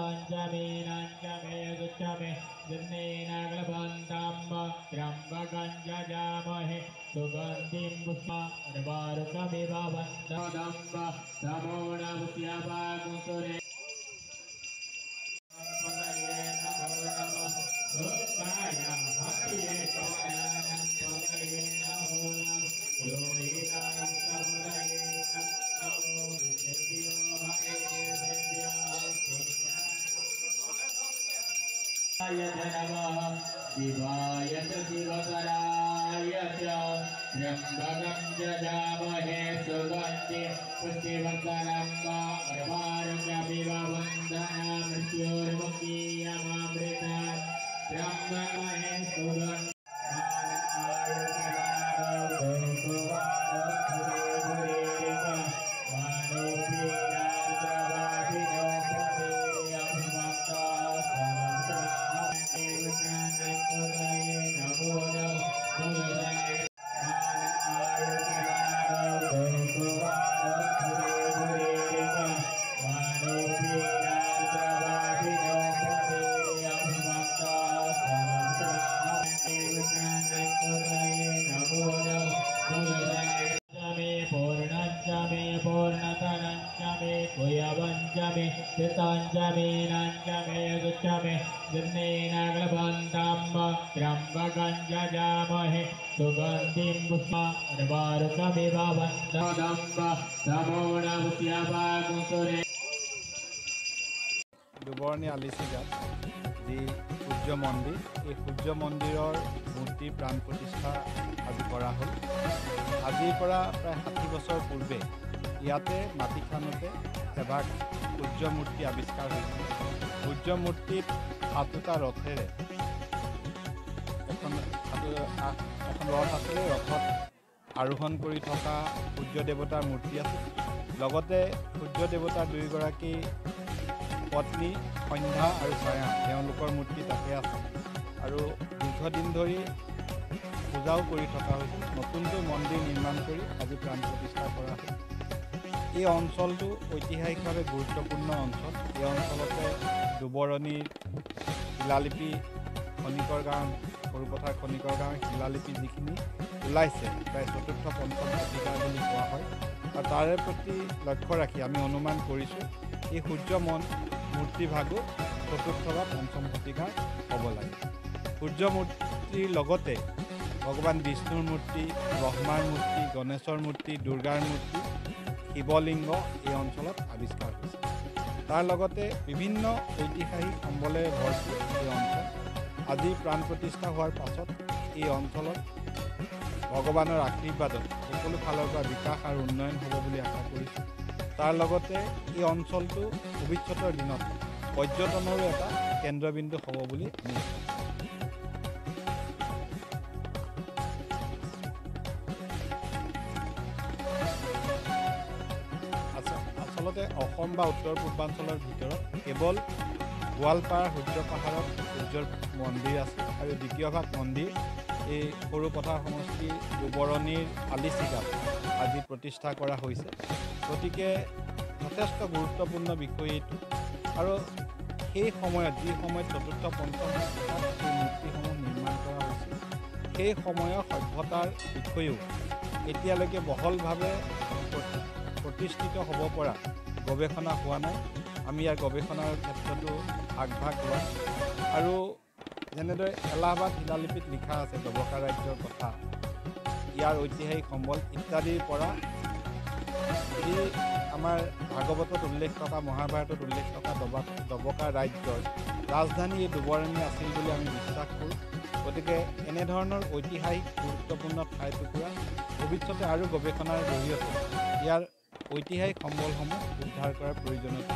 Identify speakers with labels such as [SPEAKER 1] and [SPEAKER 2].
[SPEAKER 1] कृताञ्जमेनाञ्जमे गुच्छमे जन्नेन ग्लबन्ताम्ब त्र्यम्बकञ्जजामहे सुगन्धिं पुष्पार्वारुकमिव वन्ददम्ब समोणमुद्यवागुसुरे शिवाय च शिवतराय च त्र्यम्बकं जजामहे सुगन्धिं पुष्टिवर्धनम् अर्वारुकमिव वन्दना मृत्युर्मुक्तियमामृतात् त्र्यम्बकमहे सुगन्धिं कृताञ्जमेनाञ्जमे गुच्छमे जन्नेन ग्लबन्ताम्ब त्र्यम्बकञ्जजामहे सुगन्धिं पुष्पार्वारुकमिव वन्ददम्ब समोणमुद्यवागुसुरे
[SPEAKER 2] দুবৰণী আলিচিগাত যি সূৰ্য মন্দিৰ এই সূৰ্য মন্দিৰৰ মূৰ্তি প্ৰাণ প্ৰতিষ্ঠা আজি কৰা হ'ল। আজিৰ পৰা প্ৰায় 60 বছৰ পূৰ্বে ইয়াতে মাটিখানতে এভাগ সূৰ্য মূৰ্তি আৱিষ্কাৰ হৈছিল। সূৰ্য মূৰ্তিত 7টা ৰথেৰে এখন ৰথ আছিলে। ৰথত আৰোহণ কৰি থকা সূৰ্য দেৱতাৰ মূৰ্তি আছিল। লগতে সূৰ্য দেৱতাৰ 2গৰাকী পত্নী সন্ধ্যা আৰু ছায়া তেওঁলোকৰ মূৰ্তি তাতে আছে আৰু দীৰ্ঘদিন ধৰি পূজাও কৰি থকা হৈছিল। নতুনকৈ মন্দিৰ নিৰ্মাণ কৰি আজি প্ৰাণ প্ৰতিষ্ঠা কৰা হ'ল। এই অঞ্চলটো ঐতিহাসিকভাৱে গুৰুত্বপূৰ্ণ অঞ্চল। এই অঞ্চলতে দুবৰণীৰ শিলালিপি খনিকৰ গাঁও সৰুপথাৰ খনিকৰ গাঁৱৰ শিলালিপি যিখিনি ওলাইছে প্ৰায় 4ৰ্থ-5ম শতিকাৰ বুলি কোৱা হয় আৰু তাৰে প্ৰতি লক্ষ্য ৰাখি আমি অনুমান কৰিছোঁ এই সূৰ্য মূৰ্তিভাগো 4ৰ্থ বা 5ম শতিকাৰ হ'ব লাগে। সূৰ্য মূৰ্তিৰ লগতে ভগৱান বিষ্ণুৰ মূৰ্তি, ব্ৰহ্মাৰ মূৰ্তি, গণেশৰ মূৰ্তি, দুৰ্গাৰ মূৰ্তি, শিৱলিংগ এই অঞ্চলত আৱিষ্কাৰ হৈছে। তাৰ লগতে বিভিন্ন ঐতিহাসিক সম্বলেৰে ভৰপূৰ এই অঞ্চল। আজি প্ৰাণ প্ৰতিষ্ঠা হোৱাৰ পাছত এই অঞ্চলত ভগৱানৰ আশীৰ্বাদত সকলো ফালৰ পৰা বিকাশ আৰু উন্নয়ন হ'ব বুলি আশা কৰিছোঁ। তাৰ লগতে এই অঞ্চলটো ভৱিষ্যতৰ দিনত পৰ্যটনৰো এটা কেন্দ্ৰবিন্দু হ'ব বুলি আমি আচলতে অসম বা উত্তৰ পূৰ্বাঞ্চলৰ ভিতৰত কেৱল গোৱালপাৰা সূৰ্য পাহাৰত সূৰ্যৰ মন্দিৰ আছে আৰু দ্বিতীয়ভাগ মন্দিৰ এই সৰুপথাৰ সমষ্টি দুবৰণীৰ আলিচিগাত আজি প্ৰতিষ্ঠা কৰা হৈছে। গতিকে যথেষ্ট গুৰুত্বপূৰ্ণ বিষয় এইটো আৰু সেই সময়ত যি সময়ত 4ৰ্থ-5ম শতিকাত এই মূৰ্তিসমূহ নিৰ্মাণ কৰা হৈছিল সেই সময়ৰ সভ্যতাৰ বিষয়েও এতিয়ালৈকে বহলভাৱে প্ৰতিষ্ঠিত হ'ব পৰা গৱেষণা হোৱা নাই। আমি ইয়াৰ গৱেষণাৰ ক্ষেত্ৰতো আগভাগ লওঁ আৰু যেনেদৰে এলাহাবাদ শিলালিপিত লিখা আছে ডবকা ৰাজ্যৰ কথা, ইয়াৰ ঐতিহাসিক সম্বল ইত্যাদিৰ পৰা যি আমাৰ ভাগৱতত উল্লেখ থকা মহাভাৰতত উল্লেখ থকা ডবকা ৰাজ্যৰ ৰাজধানী এই দুবৰণী আছিল বুলি আমি বিশ্বাস কৰোঁ। গতিকে এনেধৰণৰ ঐতিহাসিক গুৰুত্বপূৰ্ণ ঠাই টুকুৰা ভৱিষ্যতে আৰু গৱেষণাৰ জৰিয়তে ইয়াৰ ঐতিহাসিক সম্বলসমূহ উদ্ধাৰ কৰাৰ প্ৰয়োজনীয়তা